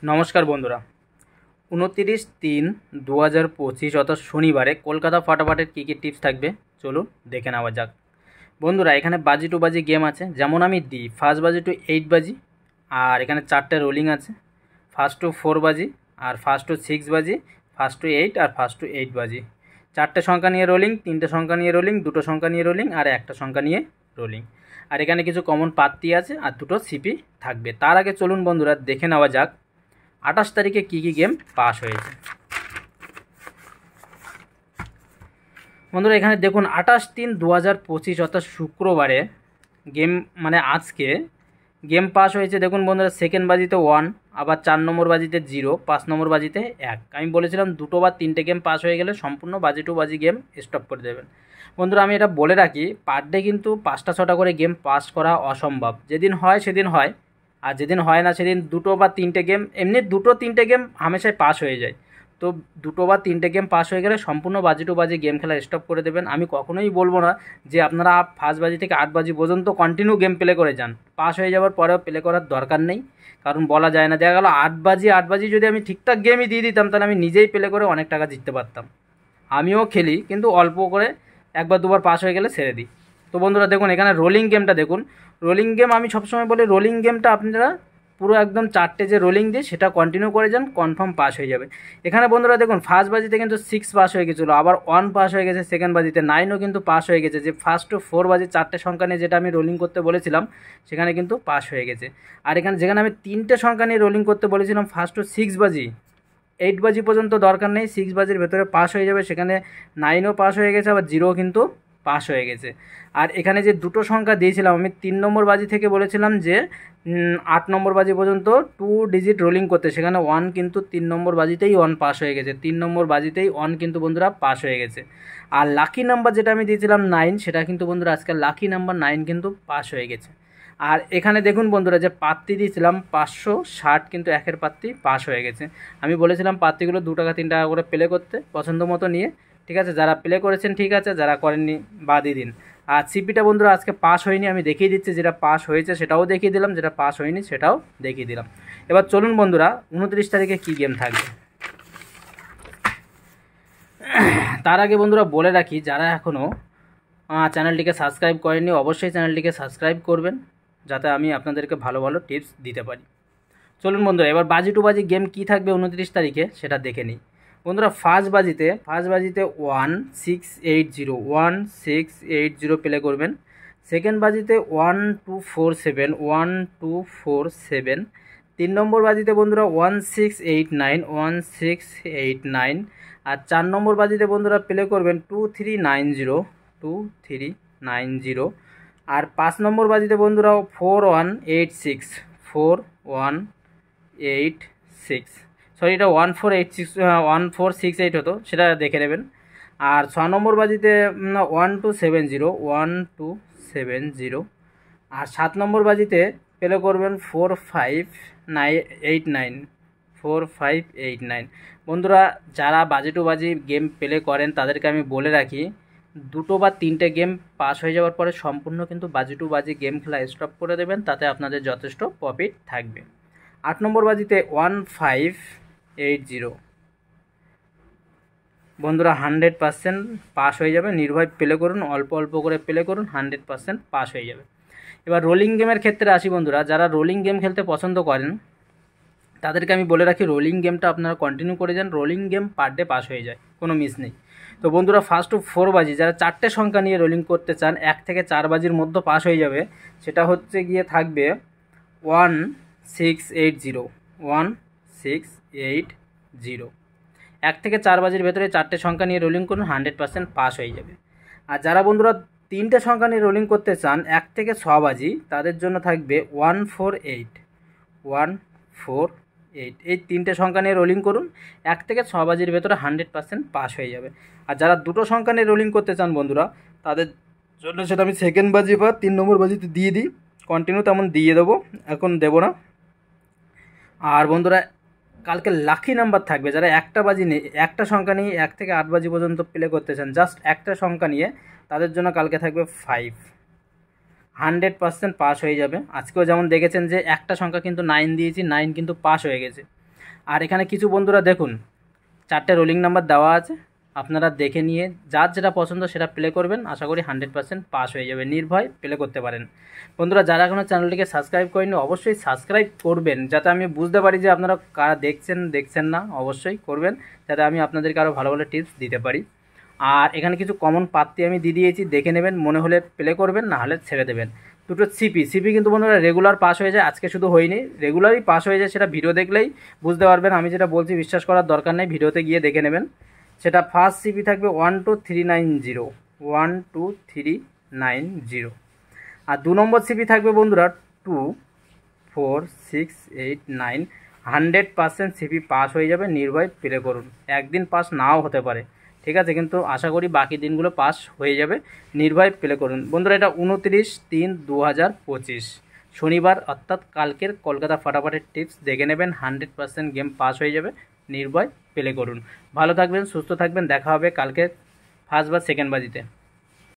নমস্কার বন্ধুরা, 29/3/2025 অর্থাৎ শনিবারে কলকাতা ফাটাফাটের কী কী টিপস থাকবে চলুন দেখে নেওয়া যাক। বন্ধুরা, এখানে বাজি টু বাজি গেম আছে, যেমন আমি দিই ফার্স্ট বাজি টু 8 বাজি, আর এখানে 4টে রোলিং আছে, ফার্স্ট টু 4 বাজি, আর ফার্স্ট টু 6 বাজি, ফার্স্ট টু 8 আর ফার্স্ট টু 8 বাজি। 4টে সংখ্যা নিয়ে রোলিং, 3টে সংখ্যা নিয়ে রোলিং, 2টো সংখ্যা নিয়ে রোলিং আর একটা সংখ্যা নিয়ে রোলিং। আর এখানে কিছু কমন পাত্তি আছে আর 2টো সিপি থাকবে। তার আগে চলুন বন্ধুরা দেখে নেওয়া যাক 28 তারিখে কী কী গেম পাস হয়েছে। বন্ধুরা, এখানে দেখুন 28/3/2025 অর্থাৎ শুক্রবারে গেম মানে আজকে গেম পাস হয়েছে। দেখুন বন্ধুরা, সেকেন্ড বাজিতে 1, আবার 4 নম্বর বাজিতে 0, 5 নম্বর বাজিতে 1। আমি বলেছিলাম 2টো বা 3টে গেম পাস হয়ে গেলে সম্পূর্ণ বাজি টু বাজি গেম স্টপ করে দেবেন। বন্ধুরা, আমি এটা বলে রাখি, পার ডে কিন্তু 5টা 6টা করে গেম পাস করা অসম্ভব। যেদিন হয় সেদিন হয়, আর যেদিন হয় না সেদিন 2টো বা 3টে গেম, এমনি 2টো 3টে গেম হামেশাই পাস হয়ে যায়। তো 2টো বা 3টে গেম পাস হয়ে গেলে সম্পূর্ণ বাজি টু বাজি গেম খেলা স্টপ করে দেবেন। আমি কখনোই বলবো না যে আপনারা ফার্স্ট বাজি থেকে 8 বাজি পর্যন্ত কন্টিনিউ গেম প্লে করে যান, পাস হয়ে যাওয়ার পরেও প্লে করার দরকার নেই। কারণ বলা যায় না, দেখা গেলো 8 বাজি যদি আমি ঠিকঠাক গেমই দিয়ে দিতাম তাহলে আমি নিজেই প্লে করে অনেক টাকা জিততে পারতাম। আমিও খেলি, কিন্তু অল্প করে একবার দুবার পাস হয়ে গেলে ছেড়ে দিই। তো বন্ধুরা দেখুন, এখানে রোলিং গেমটা দেখুন। রোলিং গেম আমি সবসময় বলি, রোলিং গেমটা আপনারা পুরো একদম 4টে যে রোলিং দিয়ে সেটা কন্টিনিউ করে যান, কনফার্ম পাস হয়ে যাবে। এখানে বন্ধুরা দেখুন, ফার্স্ট বাজিতে কিন্তু 6 পাস হয়ে গেছিলো, আবার 1 পাস হয়ে গেছে, সেকেন্ড বাজিতে 9ও কিন্তু পাস হয়ে গেছে। যে ফার্স্ট টু 4 বাজি 4টে সংখ্যা নিয়ে যেটা আমি রোলিং করতে বলেছিলাম সেখানে কিন্তু পাস হয়ে গেছে। আর এখানে যেখানে আমি 3টে সংখ্যা নিয়ে রোলিং করতে বলেছিলাম ফার্স্ট টু 6 বাজি, 8 বাজি পর্যন্ত দরকার নেই, 6 বাজির ভেতরে পাস হয়ে যাবে, সেখানে 9ও পাস হয়ে গেছে, আবার 0ও কিন্তু পাস হয়ে গেছে। আর এখানে যে 2টো সংখ্যা দিয়েছিলাম আমি 3 নম্বর বাজি থেকে বলেছিলাম যে 8 নম্বর বাজি পর্যন্ত 2 ডিজিট রোলিং করতে, সেখানে 1 কিন্তু 3 নম্বর বাজিতেই 1 পাস হয়ে গেছে, 3 নম্বর বাজিতেই 1 কিন্তু বন্ধুরা পাস হয়ে গেছে। আর লাকি নাম্বার যেটা আমি দিয়েছিলাম 9, সেটা কিন্তু বন্ধুরা আজকাল লাকি নাম্বার 9 কিন্তু পাস হয়ে গেছে। আর এখানে দেখুন বন্ধুরা, যে পাত্তি দিয়েছিলাম 560 কিন্তু একের পাত্তি পাস হয়ে গেছে। আমি বলেছিলাম পাত্তিগুলো 2 টাকা 3 টাকা করে প্লে করতে, পছন্দ মতো নিয়ে। ঠিক আছে, যারা প্লে করেছেন ঠিক আছে, যারা করেননি বাদই দিন। আর সিপিটা বন্ধুরা আজকে পাস হয়নি, আমি দেখিয়ে দিচ্ছি। যেটা পাস হয়েছে সেটাও দেখিয়ে দিলাম, যেটা পাস হয়নি সেটাও দেখিয়ে দিলাম। এবার চলুন বন্ধুরা 29 তারিখে কী গেম থাকবে। তার আগে বন্ধুরা বলে রাখি, যারা এখনও চ্যানেলটিকে সাবস্ক্রাইব করেননি অবশ্যই চ্যানেলটিকে সাবস্ক্রাইব করবেন, যাতে আমি আপনাদেরকে ভালো ভালো টিপস দিতে পারি। চলুন বন্ধুরা, এবার বাজি টু বাজি গেম কী থাকবে 29 তারিখে সেটা দেখে নিই। বন্ধুরা, ফার্স্ট বাজিতে 1680 প্লে করবেন। সেকেন্ড বাজিতে 1247 3 নম্বর বাজিতে বন্ধুরা 1689 আর 4 নম্বর বাজিতে বন্ধুরা প্লে করবেন 2390। আর 5 নম্বর বাজিতে বন্ধুরা 4186 সরি, এটা 1468 হতো, সেটা দেখে নেবেন। আর 6 নম্বর বাজিতে 1270। আর 7 নম্বর বাজিতে প্লে করবেন 4589। বন্ধুরা, যারা বাজি টু বাজি গেম প্লে করেন তাদেরকে আমি বলে রাখি, 2টো বা 3টে গেম পাস হয়ে যাওয়ার পরে সম্পূর্ণ কিন্তু বাজি টু বাজি গেম খেলা স্টপ করে দেবেন, তাতে আপনাদের যথেষ্ট প্রফিট থাকবে। 8 নম্বর বাজিতে 1580। বন্ধুরা 100% পাস হয়ে যাবে, নির্ভয় প্লে করুন, অল্প অল্প করে প্লে করুন, 100% পাস হয়ে যাবে। এবার রোলিং গেমের ক্ষেত্রে আসি বন্ধুরা, যারা রোলিং গেম খেলতে পছন্দ করেন তাদেরকে আমি বলে রাখি, রোলিং গেমটা আপনারা কন্টিনিউ করে যান, rolling game per day pass হয়ে যায়, কোনো মিস নেই। তো বন্ধুরা, ফার্স্ট টু 4 বাজি যারা 4টে সংখ্যা নিয়ে রোলিং করতে চান, 1 থেকে 4 বাজির মধ্যে পাস হয়ে যাবে, সেটা হচ্ছে গিয়ে থাকবে 1680। 1 থেকে 4 বাজির ভেতরে 4টে সংখ্যা নিয়ে রোলিং করুন, 100% পাস হয়ে যাবে। আর যারা বন্ধুরা 3টে সংখ্যা নিয়ে রোলিং করতে চান 1 থেকে 6 বাজি, তাদের জন্য থাকবে 148। এই 3টে সংখ্যা নিয়ে রোলিং করুন, 1 থেকে 6 বাজির ভেতরে 100% পাস হয়ে যাবে। আর যারা 2টো সংখ্যা নিয়ে রোলিং করতে চান বন্ধুরা, তাদের জন্য সেটা আমি সেকেন্ড বাজি বা 3 নম্বর বাজিতে দিয়ে দিই, কন্টিনিউ তেমন দিয়ে দেবো, এখন দেবো না। আর বন্ধুরা, কালকে লাকি নাম্বার থাকবে, যারা একটা সংখ্যা নিয়ে 1 থেকে 8 বাজি পর্যন্ত প্লে করতে চান, জাস্ট একটা সংখ্যা নিয়ে, তাদের জন্য কালকে থাকবে 5। 100% পাস হয়ে যাবে। আজকেও যেমন দেখেছেন যে একটা সংখ্যা কিন্তু 9 দিয়েছি, 9 কিন্তু পাস হয়ে গেছে। আর এখানে কিছু বন্ধুরা দেখুন 4টে রোলিং নাম্বার দেওয়া আছে, আপনারা দেখে নিয়ে যার যেটা পছন্দ সেটা প্লে করবেন, আশা করি 100% পাস হয়ে যাবে, নির্ভয় প্লে করতে পারেন। বন্ধুরা যারা এখনও চ্যানেলটিকে সাবস্ক্রাইব করেনি অবশ্যই সাবস্ক্রাইব করবেন, যাতে আমি বুঝতে পারি যে আপনারা কারা দেখছেন না, অবশ্যই করবেন যাতে আমি আপনাদেরকে আরও ভালো ভালো টিপস দিতে পারি। আর এখানে কিছু কমন প্রার্থী আমি দিয়ে দিয়েছি, দেখে নেবেন, মনে হলে প্লে করবেন, না হলে ছেড়ে দেবেন। দুটো সিপি কিন্তু বন্ধুরা রেগুলার পাস হয়ে যায়, আজকে শুধু হয়নি, রেগুলারই পাস হয়ে যায়, সেটা ভিডিও দেখলেই বুঝতে পারবেন। আমি যেটা বলছি বিশ্বাস করার দরকার নেই, ভিডিওতে গিয়ে দেখে নেবেন। সেটা ফার্স্ট সিপি থাকবে 12390, 12390। আর 2 নম্বর সিপি থাকবে বন্ধুরা 24689। 100% সিপি পাস হয়ে যাবে, নির্ভয় প্লে করুন। একদিন পাস নাও হতে পারে, ঠিক আছে, কিন্তু আশা করি বাকি দিনগুলো পাস হয়ে যাবে, নির্ভয় প্লে করুন। বন্ধুরা এটা 29/3/2025 শনিবার, অর্থাৎ কালকের কলকাতা ফাটাফাটের টিপস দেখে নেবেন, 100% গেম পাস হয়ে যাবে, নির্ভয় প্লে করুন। ভালো থাকবেন, সুস্থ থাকবেন, দেখা হবে কালকে ফার্স্ট বা সেকেন্ড বাজিতে।